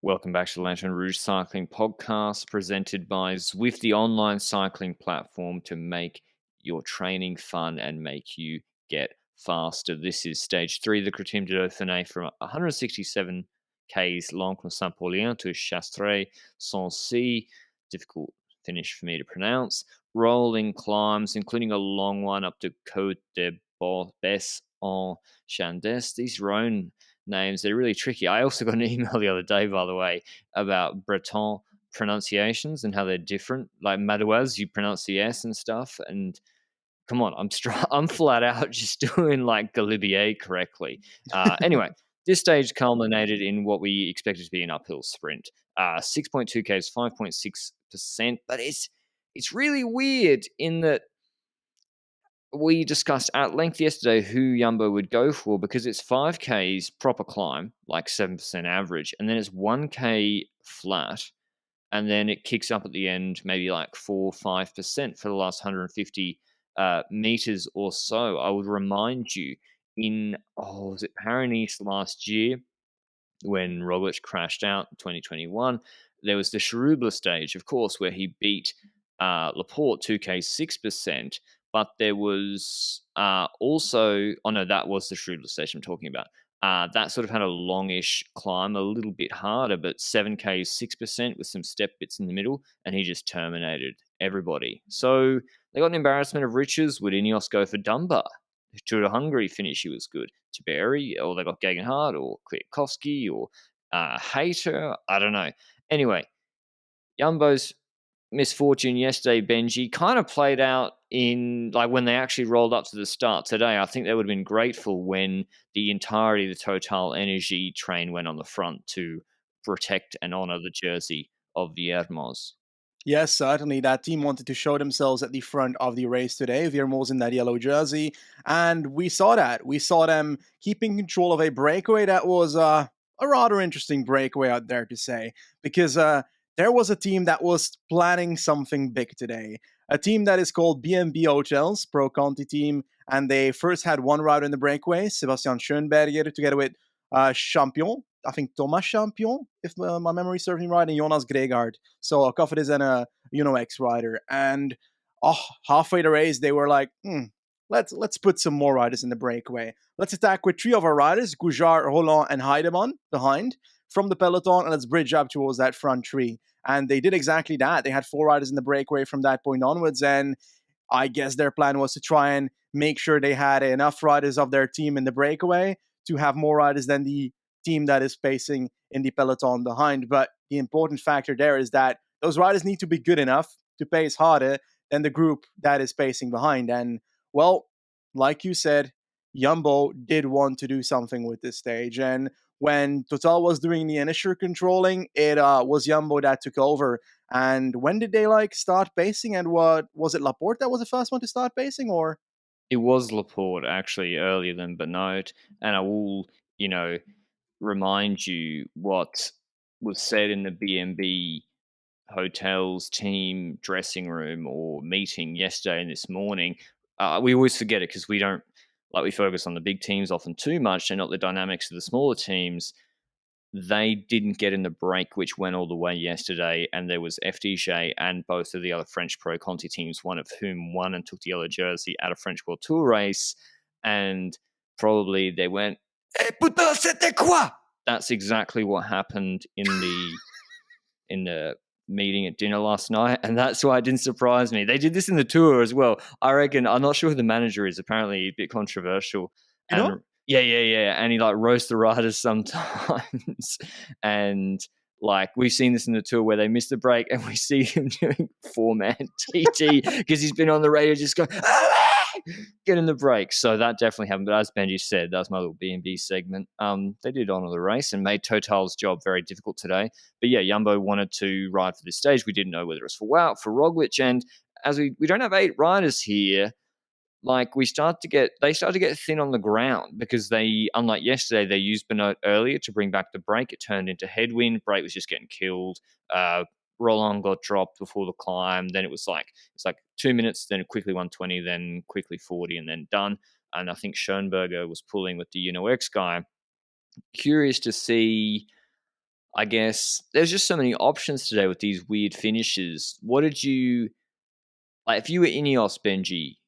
Welcome back to the Lantern Rouge Cycling Podcast, presented by Zwift, the online cycling platform to make your training fun and make you get faster. This is stage 3 of the Criterium du Dauphiné from 167 k's L'Ancre Saint-Paulien to Chastres-Sancy. Difficult finish for me to pronounce. Rolling climbs, including a long one up to Côte de Besse en Chandes. These Rhone names, they're really tricky. I also got an email the other day, by the way, about Breton pronunciations and how they're different. Like Madoise, you pronounce the S and stuff. And come on, I'm flat out just doing like Galibier correctly. Anyway, this stage culminated in what we expected to be an uphill sprint. 6.2 k's, 5.6%, but it's really weird in that we discussed at length yesterday who Jumbo would go for because it's 5Ks proper climb, like 7% average, and then it's 1K flat, and then it kicks up at the end, maybe like 4-5% for the last 150 meters or so. I would remind you was it Paris last year when Roglic crashed out in 2021? There was the Scheruble stage, of course, where he beat Laporte 2K 6%. But there was also, that was the Scheruble stage I'm talking about. That sort of had a longish climb, a little bit harder, but 7K 6% with some step bits in the middle, and he just terminated everybody. So they got an embarrassment of riches. Would Ineos go for Dunbar? Tour de Hungary finish, he was good. Tiberi, or they got Gegenhardt, or Kwiatkowski, or Hayter. I don't know. Anyway, Jumbo's misfortune yesterday, Benji, kind of played out in like when they actually rolled up to the start today. I think they would have been grateful when the entirety of the Total Energy train went on the front to protect and honor the jersey of the Hermos. Yes, certainly. That team wanted to show themselves at the front of the race today. Vermoes in that yellow jersey. And we saw that. We saw them keeping control of a breakaway that was a rather interesting breakaway out there to say. Because there was a team that was planning something big today. A team that is called BNB Hotels, Pro Conti team. And they first had one rider in the breakaway, Sebastian Schoenberger, together with Champion. I think Thomas Champion, if my memory serves me right, and Jonas Gregard. So a Cofidis and a X rider. And halfway the race, they were like, let's put some more riders in the breakaway. Let's attack with three of our riders, Goujar, Roland, and Heidemann behind from the peloton, and let's bridge up towards that front three. And they did exactly that. They had four riders in the breakaway from that point onwards, and I guess their plan was to try and make sure they had enough riders of their team in the breakaway to have more riders than the team that is pacing in the peloton behind. But the important factor there is that those riders need to be good enough to pace harder than the group that is pacing behind. And, well, like you said, Jumbo did want to do something with this stage. And when Total was doing the initial controlling, it was Jumbo that took over. And when did they start pacing? And what was it? Laporte that was the first one to start pacing, or? It was Laporte actually earlier than Benoit, and I will, remind you what was said in the BNB Hotels team dressing room or meeting yesterday and this morning. We always forget it because we focus on the big teams often too much and not the dynamics of the smaller teams. They didn't get in the break, which went all the way yesterday, and there was FDJ and both of the other French Pro Conti teams, one of whom won and took the yellow jersey at a French World Tour race, and probably they went, "Eh putain, c'était quoi?" That's exactly what happened in the meeting at dinner last night, and that's why it didn't surprise me. They did this in the tour as well. I reckon. I'm not sure who the manager is. Apparently, a bit controversial. You know? And yeah. And he roasts the riders sometimes, and we've seen this in the tour where they miss the break, and we see him doing 4-man TT because he's been on the radio just going. Get in the break. So that definitely happened. But as Benji said, that was my little B&B segment. They did honour the race and made Total's job very difficult today. But yeah, Jumbo wanted to ride for this stage. We didn't know whether it was for Wout, for Roglic. And as we don't have 8 riders here, they start to get thin on the ground because they, unlike yesterday, they used Benoit earlier to bring back the break. It turned into headwind. Break was just getting killed. Roland got dropped before the climb. Then it's like 2 minutes, then quickly 120, then quickly 40, and then done. And I think Schoenberger was pulling with the X guy. Curious to see. I guess there's just so many options today with these weird finishes. What did you like if you were Ineos, Benji?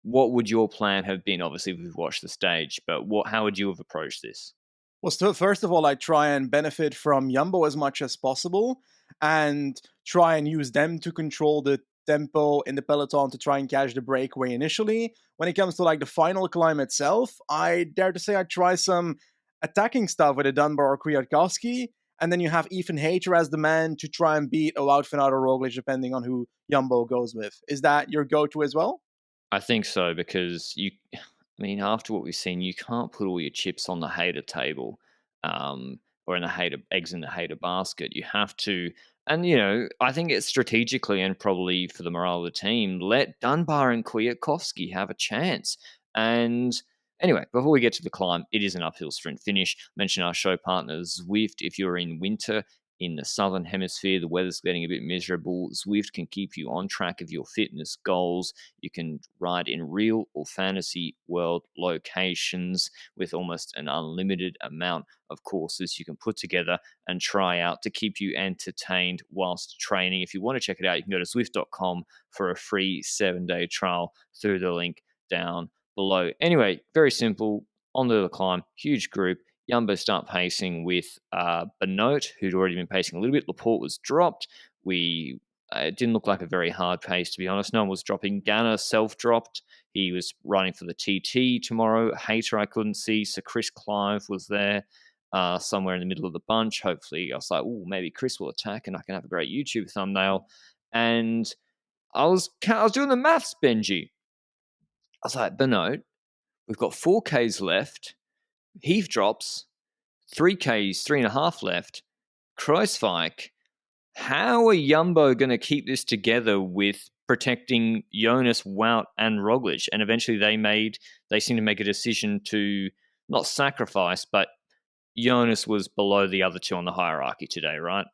What would your plan have been? Obviously, we've watched the stage, but how would you have approached this? Well, so first of all, I try and benefit from Jumbo as much as possible and try and use them to control the tempo in the peloton to try and catch the breakaway initially. When it comes to like the final climb itself, I dare to say I try some attacking stuff with a Dunbar or Kwiatkowski, and then you have Ethan Hayter as the man to try and beat a Wout van Aert or Roglic, depending on who Jumbo goes with. Is that your go-to as well? I think so because I mean, after what we've seen, you can't put all your chips on the hater table, or in the hater eggs in the hater basket. You have to, and I think it's strategically and probably for the morale of the team, let Dunbar and Kwiatkowski have a chance. And anyway, before we get to the climb, it is an uphill sprint finish. Mention our show partners, Zwift. If you're in winter, in the southern hemisphere, the weather's getting a bit miserable. Zwift can keep you on track of your fitness goals. You can ride in real or fantasy world locations with almost an unlimited amount of courses you can put together and try out to keep you entertained whilst training. If you want to check it out, you can go to Zwift.com for a free 7-day trial through the link down below. Anyway, very simple. On the climb, huge group. Jumbo start pacing with Benoit, who'd already been pacing a little bit. Laporte was dropped. It didn't look like a very hard pace, to be honest. No one was dropping. Ganna self-dropped. He was running for the TT tomorrow. Hayter I couldn't see. So Chris Clive was there somewhere in the middle of the bunch. Hopefully, I was like, oh, maybe Chris will attack and I can have a great YouTube thumbnail. And I was doing the maths, Benji. I was like, Benoit, we've got 4Ks left. Heath drops. 3Ks, 3.5 left. Kruiswijk. How are Jumbo going to keep this together with protecting Jonas, Wout, and Roglic? And eventually they seem to make a decision to not sacrifice, but Jonas was below the other two on the hierarchy today, right?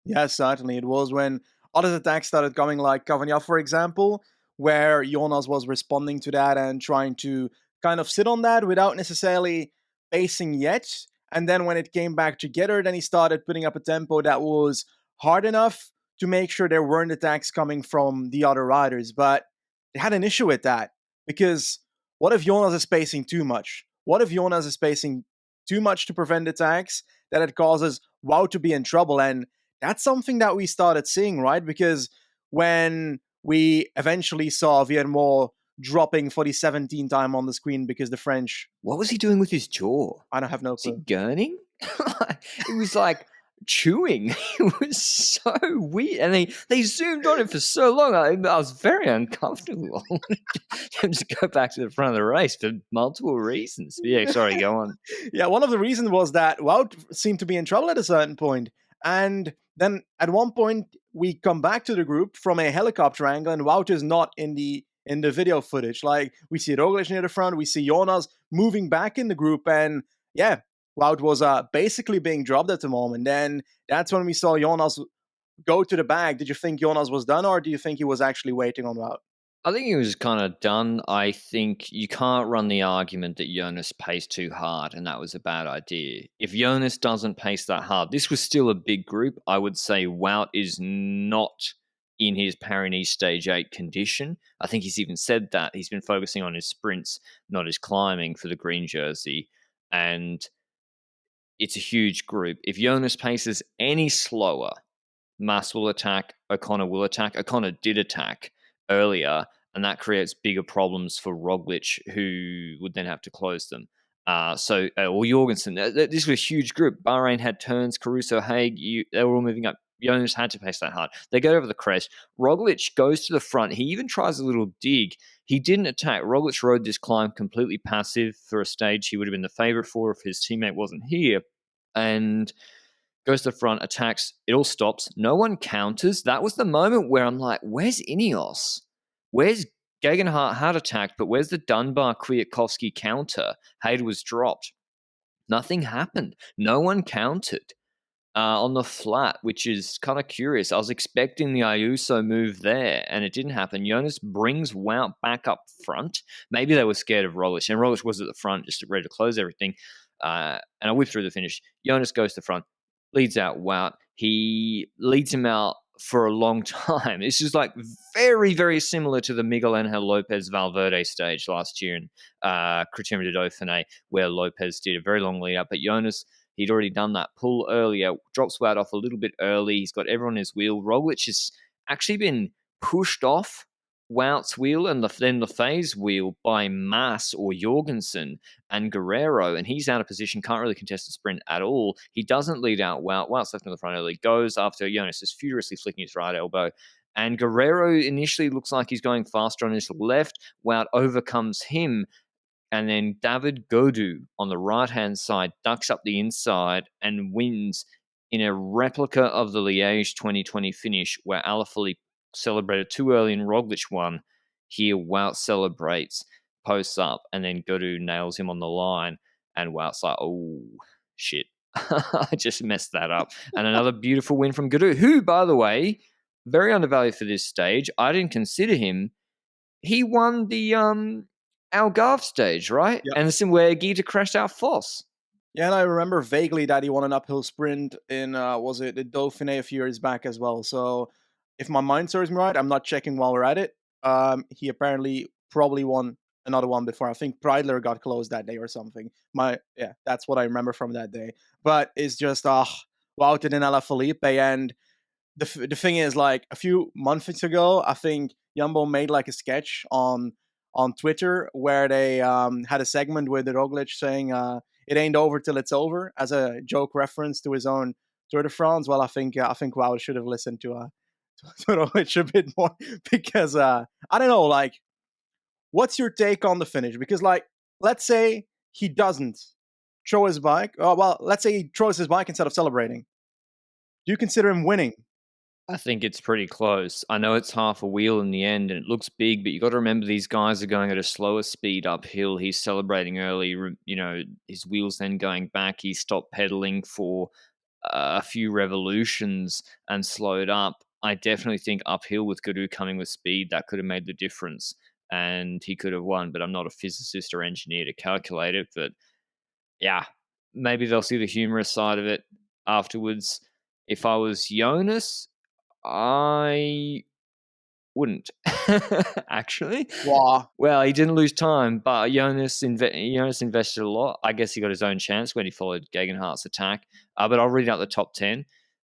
Yeah, certainly. It was when other attacks started coming, like Cavagna, for example, where Jonas was responding to that and trying to kind of sit on that without necessarily pacing yet. And then when it came back together, then he started putting up a tempo that was hard enough to make sure there weren't attacks coming from the other riders. But they had an issue with that because what if Jonas is pacing too much? What if Jonas is pacing too much to prevent attacks that it causes Wout to be in trouble? And that's something that we started seeing, right? Because when we eventually saw Viermo dropping for the 17th time on the screen because the French, What was he doing with his jaw? I don't have no Was he clue. gurning? It was like chewing. It was so weird. And they zoomed on it for so long. I was very uncomfortable. I wanted him to go back to the front of the race for multiple reasons. But yeah, sorry, go on. Yeah, one of the reasons was that Wout seemed to be in trouble at a certain point. And then at one point, we come back to the group from a helicopter angle, and Wout is not in the video footage. Like, we see Roglic near the front, we see Jonas moving back in the group, and yeah, Wout was basically being dropped at the moment. And that's when we saw Jonas go to the bag. Did you think Jonas was done, or do you think he was actually waiting on Wout? I think he was kind of done. I think you can't run the argument that Jonas paced too hard and that was a bad idea. If Jonas doesn't pace that hard, this was still a big group. I would say Wout is not in his Paris Stage 8 condition. I think he's even said that. He's been focusing on his sprints, not his climbing for the green jersey. And it's a huge group. If Jonas paces any slower, Mas will attack, O'Connor will attack. O'Connor did attack earlier, and that creates bigger problems for Roglic, who would then have to close them. Or Jorgensen. This was a huge group. Bahrain had turns, Caruso, Haig, they were all moving up. Jonas had to pace that hard. They go over the crest. Roglic goes to the front. He even tries a little dig. He didn't attack. Roglic rode this climb completely passive for a stage he would have been the favourite for if his teammate wasn't here. And goes to the front, attacks, it all stops. No one counters. That was the moment where I'm like, where's Ineos? Where's Gegenhardt had attacked, but where's the Dunbar Kwiatkowski counter? Hayden was dropped. Nothing happened. No one countered on the flat, which is kind of curious. I was expecting the Ayuso move there, and it didn't happen. Jonas brings Wout back up front. Maybe they were scared of Roglic, and Roglic was at the front just ready to close everything. And I whipped through the finish. Jonas goes to front. leads out Wout. He leads him out for a long time. It's just like very, very similar to the Miguel Angel Lopez Valverde stage last year in Criterium de Dauphiné, where Lopez did a very long lead up. But Jonas, he'd already done that pull earlier, drops Wout off a little bit early. He's got everyone on his wheel. Roglic has actually been pushed off Wout's wheel and then the phase wheel by Mas or Jorgensen and Guerrero, and he's out of position, can't really contest the sprint at all. He doesn't lead out Wout. Wout's left in the front early, goes after Jonas is furiously flicking his right elbow. And Guerrero initially looks like he's going faster on his left. Wout overcomes him. And then David Gaudu on the right-hand side ducks up the inside and wins in a replica of the Liège 2020 finish where Alaphilippe celebrated too early and Roglic won. Here, Wout celebrates, posts up, and then Gaudu nails him on the line. And Wout's like, oh, shit. I just messed that up. And another beautiful win from Gaudu, who, by the way, very undervalued for this stage. I didn't consider him. He won the Algarve stage, right? Yep. And this is where Guida crashed out Foss. Yeah, and I remember vaguely that he won an uphill sprint in, was it the Dauphiné a few years back as well. So if my mind serves me right, I'm not checking while we're at it. He apparently probably won another one before. I think Preidler got closed that day or something. Yeah, that's what I remember from that day. But it's just, Wout and Alaphilippe, and the thing is, like a few months ago, I think Jumbo made like a sketch on Twitter where they had a segment with Roglic saying "It ain't over till it's over" as a joke reference to his own Tour de France. Well, I think Wout should have listened to Roglic a bit more because I don't know, like, what's your take on the finish? Because like, let's say he doesn't throw his bike. Well, let's say he throws his bike instead of celebrating. Do you consider him winning? I think it's pretty close. I know it's half a wheel in the end and it looks big, but you got to remember these guys are going at a slower speed uphill. He's celebrating early, his wheels then going back. He stopped pedaling for a few revolutions and slowed up. I definitely think uphill with Gaudu coming with speed, that could have made the difference and he could have won, but I'm not a physicist or engineer to calculate it. But yeah, maybe they'll see the humorous side of it afterwards. If I was Jonas, I wouldn't actually. Wow. Well, he didn't lose time, but Jonas invested a lot. I guess he got his own chance when he followed Gegenhardt's attack. But I'll read out the top 10.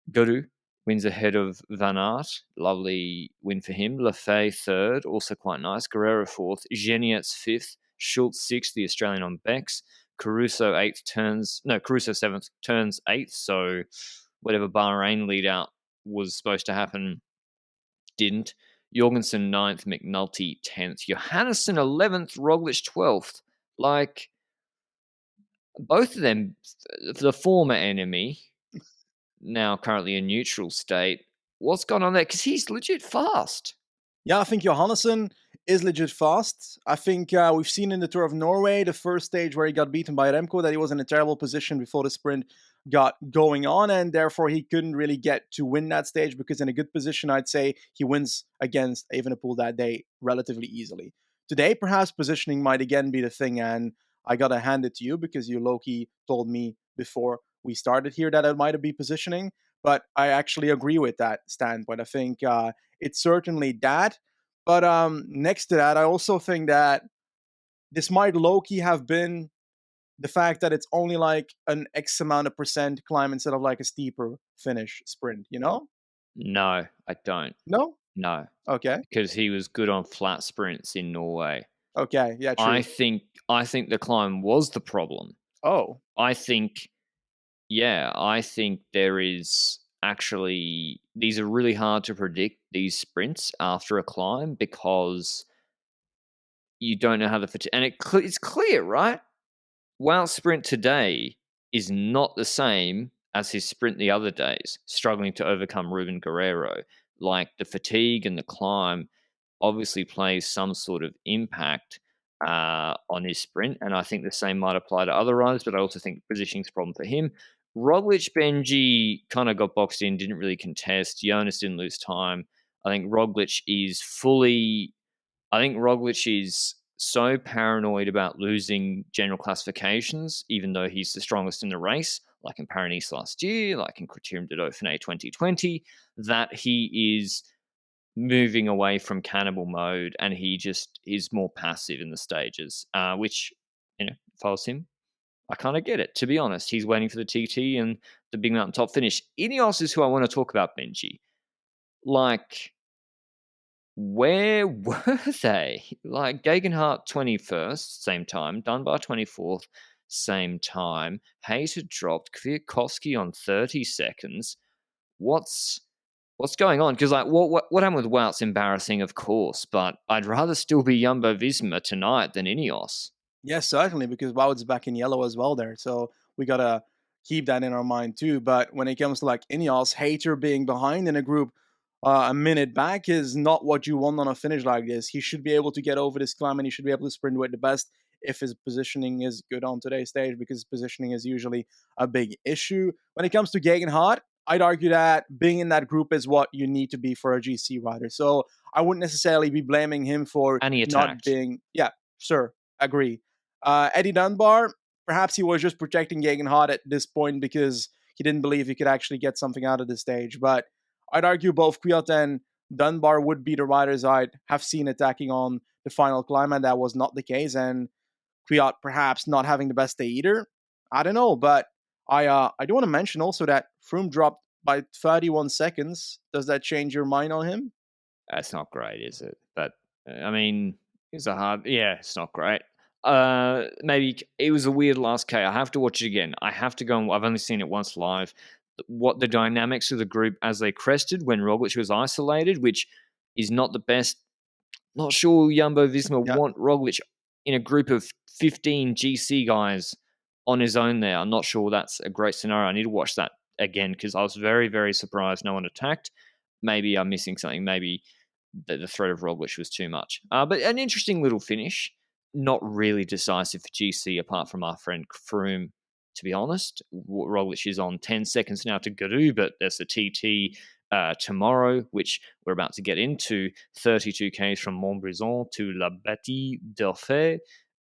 Gaudu wins ahead of Van Aert. Lovely win for him. Lafay third, also quite nice. Guerrero fourth. Geniet's fifth. Schultz sixth, the Australian on Bex. Caruso seventh, turns eighth. So whatever Bahrain lead out was supposed to happen didn't. Jorgensen 9th, McNulty 10th, Johannesson 11th, Roglic 12th. Like, both of them, the former enemy, now currently in neutral state. What's gone on there? Because he's legit fast. Yeah, I think Johannesson is legit fast. I think we've seen in the Tour of Norway, the first stage where he got beaten by Remco, that he was in a terrible position before the sprint got going on, and therefore he couldn't really get to win that stage, because in a good position, I'd say he wins against Evenepoel that day relatively easily. Today, perhaps positioning might again be the thing, and I gotta hand it to you because you low-key told me before we started here that it might be positioning, but I actually agree with that standpoint. I think it's certainly that. But next to that, I also think that this might low-key have been the fact that it's only like an X amount of percent climb instead of like a steeper finish sprint, you know? No, I don't. No? No, Okay. because he was good on flat sprints in Norway. Okay. Yeah, true. I think the climb was the problem. Oh. I think there is actually, these are really hard to predict, these sprints after a climb, because you don't know how the fatigue, and it's clear, right? Wout's sprint today is not the same as his sprint the other days, struggling to overcome Ruben Guerrero. Like, the fatigue and the climb obviously plays some sort of impact on his sprint, and I think the same might apply to other riders, but I also think positioning's a problem for him. Roglic, Benji kind of got boxed in, didn't really contest. Jonas didn't lose time. I think Roglic is so paranoid about losing general classifications, even though he's the strongest in the race. like in Paris last year, like in Criterium de Dauphiné 2020, that he is moving away from cannibal mode and he just is more passive in the stages, which, if I was him, I kind of get it, to be honest. He's waiting for the TT and the big mountaintop finish. Ineos is who I want to talk about, Benji. Like, where were they? Like, Gegenhardt 21st, same time. Dunbar 24th, same time. Hayes had dropped. Kwiatkowski on 30 seconds. What's going on? Because like what happened with Wout's embarrassing, of course, but I'd rather still be Jumbo Visma tonight than Ineos. Yes, certainly, because Wout's back in yellow as well there. So we gotta keep that in our mind too. But when it comes to like Ineos, Hater being behind in a group a minute back is not what you want on a finish like this. He should be able to get over this climb and he should be able to sprint with the best if his positioning is good on today's stage, because positioning is usually a big issue. When it comes to Gegenhardt, I'd argue that being in that group is what you need to be for a GC rider. So I wouldn't necessarily be blaming him for And he not attacked. being, yeah, sure, agree. Eddie Dunbar, perhaps he was just protecting Gegenhardt at this point because he didn't believe he could actually get something out of the stage. But I'd argue both Kwiat and Dunbar would be the riders I'd have seen attacking on the final climb, and that was not the case. And Kwiat perhaps not having the best day either. I don't know, but I do want to mention also that Froome dropped by 31 seconds. Does that change your mind on him? That's not great, is it? But I mean, it's a hard. Yeah, it's not great. Maybe it was a weird last K. I have to watch it again. I have to go and I've only seen it once live. What the dynamics of the group as they crested when Roglic was isolated, which is not the best. Not sure Jumbo Visma Yeah. want Roglic in a group of 15 GC guys on his own there. I'm not sure that's a great scenario. I need to watch that again because I was very, very surprised no one attacked. Maybe I'm missing something. Maybe the threat of Roglic was too much. But an interesting little finish. Not really decisive for GC apart from our friend Froome, to be honest. Roglic is on 10 seconds now to Guru, but there's a TT tomorrow, which we're about to get into. 32 Ks from Montbrison to La Bâtie d'Urfé.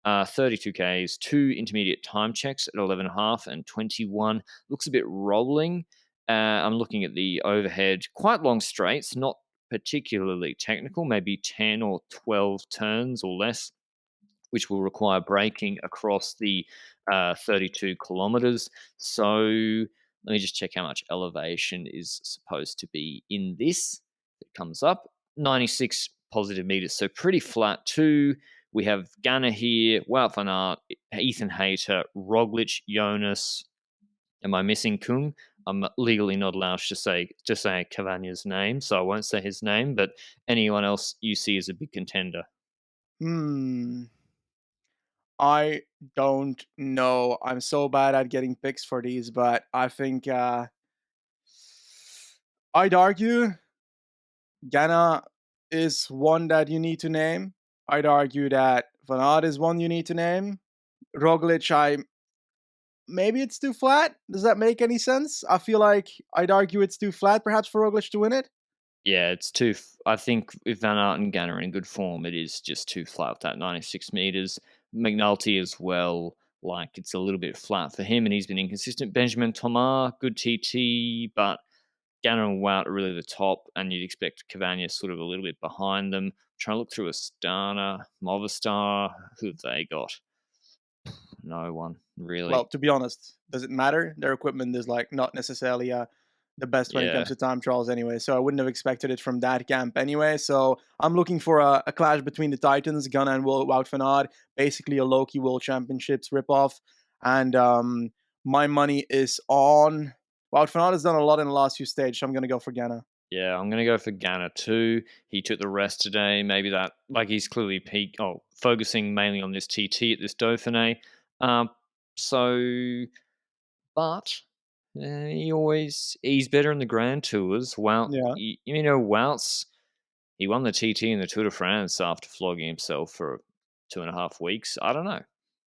32 Ks, 2 intermediate time checks at 11.5 and 21. Looks a bit rolling. I'm looking at the overhead. Quite long straights, not particularly technical, maybe 10 or 12 turns or less, which will require braking across the 32 kilometers. So let me just check how much elevation is supposed to be in this. It comes up 96 positive meters, so pretty flat too. We have Ganna here, Wout van Aert, Ethan Hayter, Roglic, Jonas. Am I missing Kung? I'm legally not allowed to say Cavagna's name, so I won't say his name. But anyone else you see as a big contender? Hmm. I don't know. I'm so bad at getting picks for these, but I think I'd argue Ganna is one that you need to name. I'd argue that Van Aert is one you need to name. Roglic, maybe it's too flat. Does that make any sense? I feel like I'd argue it's too flat, perhaps for Roglic to win it. Yeah, it's too. I think if Van Aert and Ganna are in good form, it is just too flat with that 96 meters. McNulty as well, like it's a little bit flat for him, and he's been inconsistent. Benjamin Thomas, good TT, but Ganna and Wout are really the top, and you'd expect Cavagna sort of a little bit behind them. Trying to look through Astana, Movistar, who have they got? No one Well, really. to be honest, does it matter? Their equipment is like not necessarily the best when it Yeah, comes to time trials anyway. So I wouldn't have expected it from that camp anyway. So I'm looking for a clash between the Titans, Gunnar and Wout van Aert, basically a Loki World Championships ripoff. And my money is on Wout van Aert has done a lot in the last few stages, so I'm going to go for Ghana. yeah, I'm gonna go for Ganna too. He took the rest today. Maybe that, like, he's clearly focusing mainly on this TT at this Dauphiné. Um, so, but he's better in the Grand Tours. Yeah, Wout's he won the TT in the Tour de France after flogging himself for 2.5 weeks. I don't know.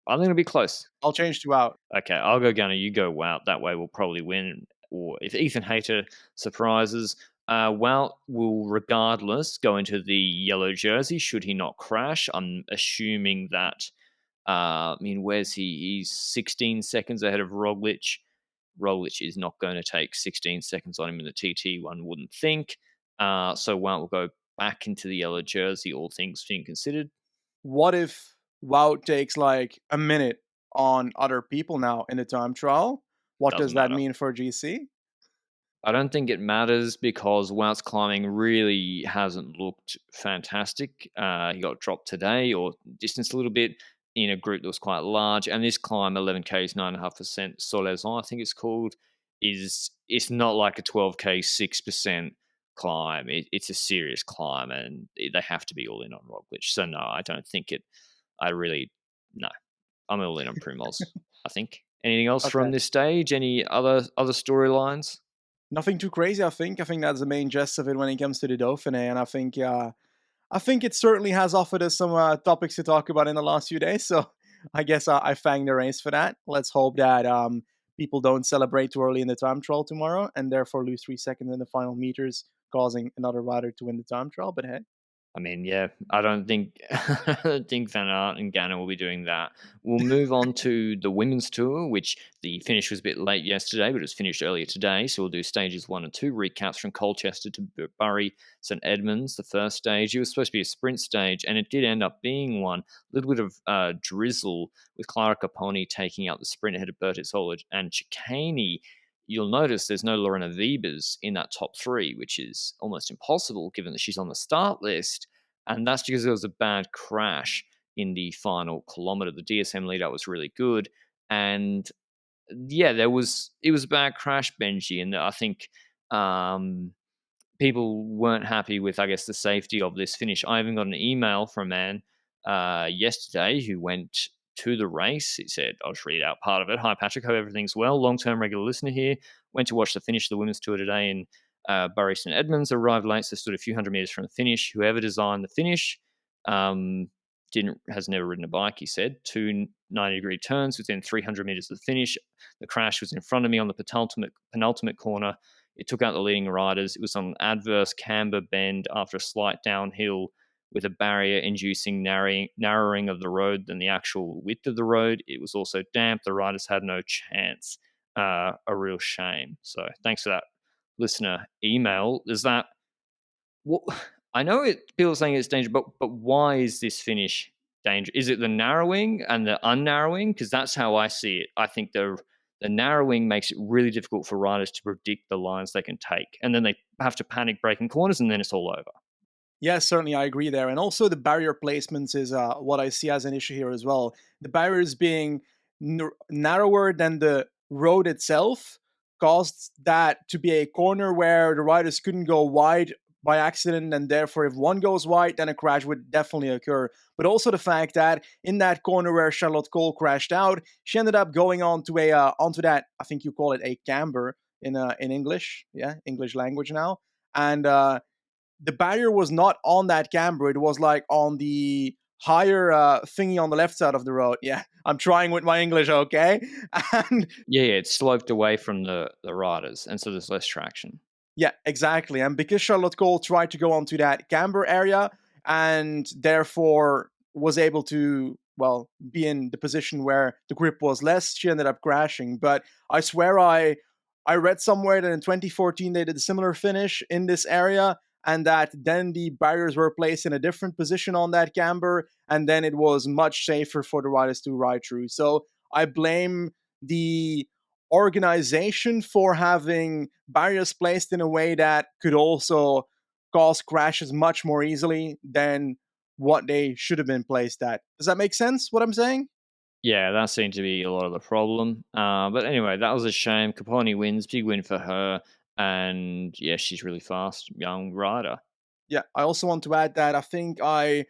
I think it'll be close. I'll change to Wout. Okay, I'll go Gunner. You go Wout. That way we'll probably win. Or if Ethan Hayter surprises, Wout will regardless go into the yellow jersey should he not crash. I'm assuming that. Where's he? He's 16 seconds ahead of Roglic. Roglic is not going to take 16 seconds on him in the TT, one wouldn't think. So Wout will go back into the yellow jersey, all things being considered. What if Wout takes like a minute on other people now in the time trial? What does Doesn't that matter. mean for GC? I don't think it matters because Wout's climbing really hasn't looked fantastic. He got dropped today or distanced a little bit in a group that was quite large. And this climb, 11Ks, 9.5%, Solaison, I think it's called, it's not like a 12K, 6% climb. It's a serious climb and they have to be all in on Roglic. So, no, I don't think it. No, I'm all in on Primoz, I think. Anything else from Okay. this stage? Any other storylines? Nothing too crazy, I think. I think that's the main gist of it when it comes to the Dauphiné, and I think it certainly has offered us some topics to talk about in the last few days. So I guess I fang the race for that. Let's hope that people don't celebrate too early in the time trial tomorrow and therefore lose 3 seconds in the final meters, causing another rider to win the time trial. But hey, I mean, yeah, I don't think I don't think Van Aert and Ganna will be doing that. We'll move on to the women's tour, which the finish was a bit late yesterday, but it was finished earlier today. So we'll do stages 1 and 2 recaps from Colchester to Bury St Edmunds. The first stage, it was supposed to be a sprint stage, and it did end up being one. A little bit of drizzle with Clara Caponi taking out the sprint ahead of Bertizzola and Chicane. You'll notice there's no Lorena Wiebes in that top 3, which is almost impossible given that she's on the start list. And that's because there was a bad crash in the final kilometer. The DSM lead out was really good. And yeah, it was a bad crash, Benji. And I think people weren't happy with, I guess, the safety of this finish. I even got an email from a man yesterday who went to the race. He said, I'll just read out part of it. Hi, Patrick. Hope everything's well. Long-term regular listener here. Went to watch the finish of the women's tour today in Bury St Edmunds. Arrived late, so stood a few hundred meters from the finish. Whoever designed the finish has never ridden a bike, he said. 2 90-degree turns within 300 meters of the finish. The crash was in front of me on the penultimate corner. It took out the leading riders. It was on an adverse camber bend after a slight downhill with a barrier inducing narrowing of the road than the actual width of the road. It was also damp. The riders had no chance. A real shame. So thanks for that listener email. Is that what I know? People are saying it's dangerous, but why is this finish dangerous? Is it the narrowing and the unnarrowing? Because that's how I see it. I think the narrowing makes it really difficult for riders to predict the lines they can take, and then they have to panic braking corners, and then it's all over. yes, certainly I agree there. And also the barrier placements is what I see as an issue here as well. The barriers being narrower than the road itself caused that to be a corner where the riders couldn't go wide by accident, and therefore if one goes wide then a crash would definitely occur. But also the fact that in that corner where Charlotte Cole crashed out, she ended up going onto that, I think you call it a camber in English, yeah, English language now. And the barrier was not on that camber. It was like on the higher thingy on the left side of the road. Yeah, I'm trying with my English, okay? And Yeah, it sloped away from the riders, and so there's less traction. yeah, exactly. And because Charlotte Cole tried to go onto that camber area and therefore was able to, well, be in the position where the grip was less, she ended up crashing. But I swear I read somewhere that in 2014 they did a similar finish in this area, and that then the barriers were placed in a different position on that camber, and then it was much safer for the riders to ride through. So I blame the organization for having barriers placed in a way that could also cause crashes much more easily than what they should have been placed at. Does that make sense, what I'm saying? Yeah, that seemed to be a lot of the problem. But anyway, that was a shame. Caponi wins, big win for her, and yeah, she's really fast, young rider. Yeah, I also want to add that I think I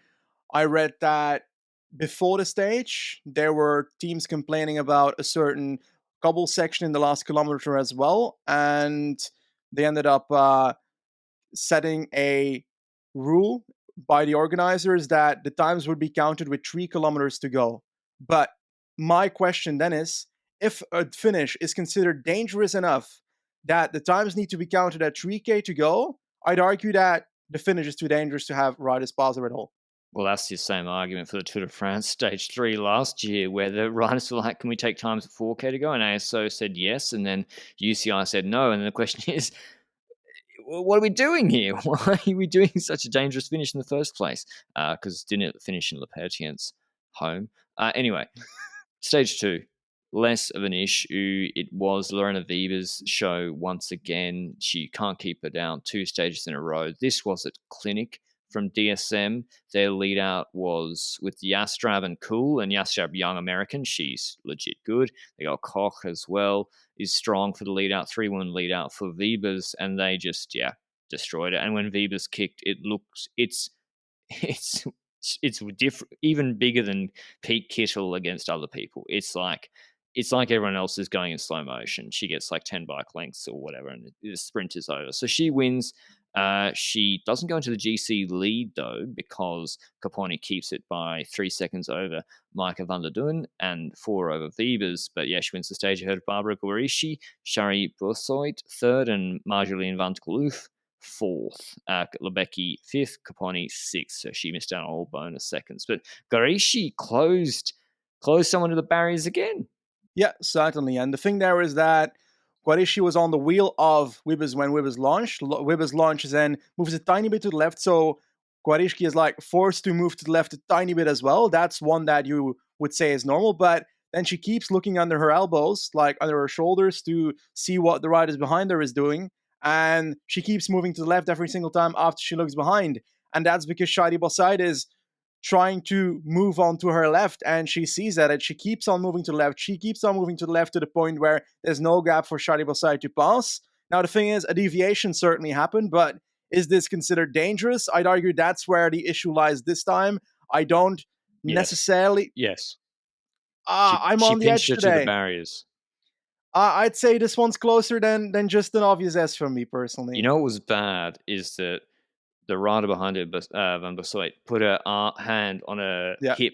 read that before the stage there were teams complaining about a certain cobble section in the last kilometer as well, and they ended up setting a rule by the organizers that the times would be counted with 3 kilometers to go. But my question then is, if a finish is considered dangerous enough that the times need to be counted at 3K to go, I'd argue that the finish is too dangerous to have riders pause at all. Well, that's the same argument for the Tour de France Stage 3 last year, where the riders were like, "Can we take times at 4K to go?" And ASO said yes, and then UCI said no. And then the question is, what are we doing here? Why are we doing such a dangerous finish in the first place? Because didn't it finish in Le Pertien's home? Anyway, Stage 2, less of an issue. It was Lorena Wiebes' show once again. She can't keep her down 2 stages in a row. This was at Clinic from DSM. Their lead out was with Yastrab and Cool, and Yastrab, young American. She's legit good. They got Koch as well, is strong for the lead out, 3-1 lead out for Wiebes, and they just, destroyed it. And when Wiebes kicked, it's it's different, even bigger than Pete Kittle against other people. It's like everyone else is going in slow motion. She gets like 10 bike lengths or whatever, and the sprint is over. So she wins. She doesn't go into the GC lead though, because Caponi keeps it by 3 seconds over Micah van der Dun and 4 over Wiebes. But yeah, she wins the stage ahead of Barbara Guarici, Shari Boursoit third, and Marjolein van 't fourth. Lebecki fifth, Caponi sixth. So she missed out on all bonus seconds. But Guarici closed someone to the barriers again. Yeah, certainly. And the thing there is that Guarici was on the wheel of Wiebes when Wiebes launched. Wiebes launches and moves a tiny bit to the left, so Guarici is like forced to move to the left a tiny bit as well. That's one that you would say is normal, but then she keeps looking under her elbows, like under her shoulders, to see what the riders behind her is doing. And she keeps moving to the left every single time after she looks behind. And that's because Shadi Bosside is trying to move on to her left, and she sees that, and she keeps on moving to the left. She keeps on moving to the left to the point where there's no gap for Shadi Bosside to pass. Now, the thing is, a deviation certainly happened, but is this considered dangerous? I'd argue that's where the issue lies this time. I don't necessarily. Yes. I'm she on the edge pinched her to the today. barriers. I'd say this one's closer than just an obvious S from me personally. You know what was bad is that the rider behind her, Van Bossait, put her hand on her hip,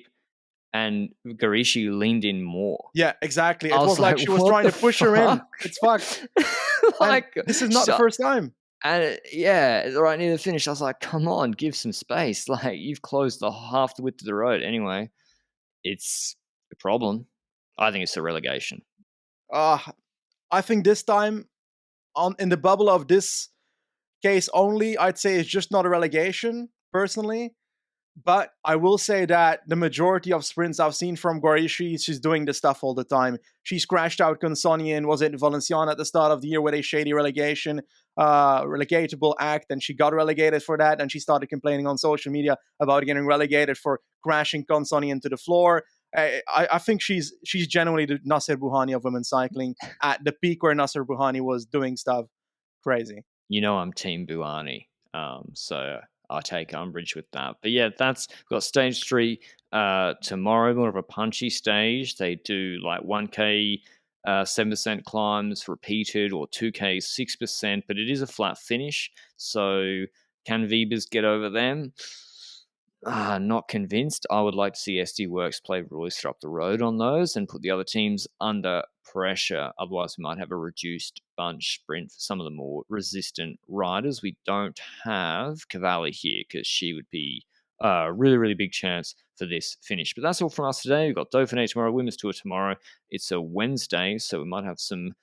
and Guarici leaned in more. Yeah, exactly. It was like she was trying to push her in. It's fucked. Like, this is not the first time. And right near the finish, I was like, come on, give some space. Like, you've closed the half the width of the road. Anyway, it's a problem. I think it's a relegation. I think this time, in the bubble of this case only, I'd say it's just not a relegation, personally. But I will say that the majority of sprints I've seen from Guarici, she's doing this stuff all the time. She scratched out Consonian, was it Valenciennes at the start of the year with a shady relegatable act, and she got relegated for that, and she started complaining on social media about getting relegated for crashing Consonian to the floor. I think she's genuinely the Nasser Bouhanni of women's cycling at the peak where Nasser Bouhanni was doing stuff crazy. You know I'm Team Bouhanni, so I take umbrage with that. But yeah, we've got stage 3 tomorrow, more of a punchy stage. They do like 1K 7% climbs repeated, or 2K 6%, but it is a flat finish. So can Wiebes get over them? Not convinced. I would like to see SD Worx play Royster up the road on those and put the other teams under pressure. Otherwise, we might have a reduced bunch sprint for some of the more resistant riders. We don't have Cavalli here because she would be a really, really big chance for this finish. But that's all from us today. We've got Dauphiné tomorrow, Women's Tour tomorrow. It's a Wednesday, so we might have some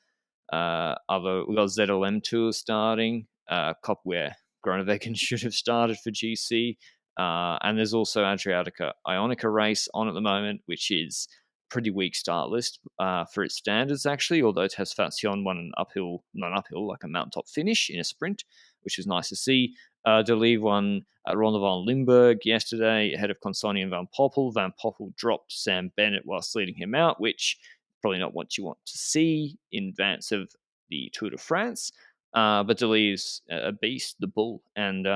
we've got ZLM Tour starting, Cop where Groenewegen should have started for GC. And there's also Adriatica Ionica race on at the moment, which is pretty weak start list for its standards, actually, although Tesfacion won not uphill, like a mountaintop finish in a sprint, which is nice to see. De Leeuw won at Ronde van Limburg yesterday ahead of Consoni and Van Poppel. Van Poppel dropped Sam Bennett whilst leading him out, which probably not what you want to see in advance of the Tour de France. But De Leeuw's a beast, the bull, and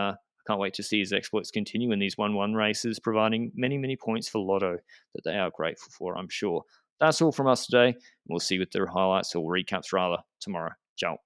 can't wait to see his exploits continue in these 1-1 races, providing many, many points for Lotto that they are grateful for, I'm sure. That's all from us today. We'll see you with the highlights or recaps rather tomorrow. Ciao.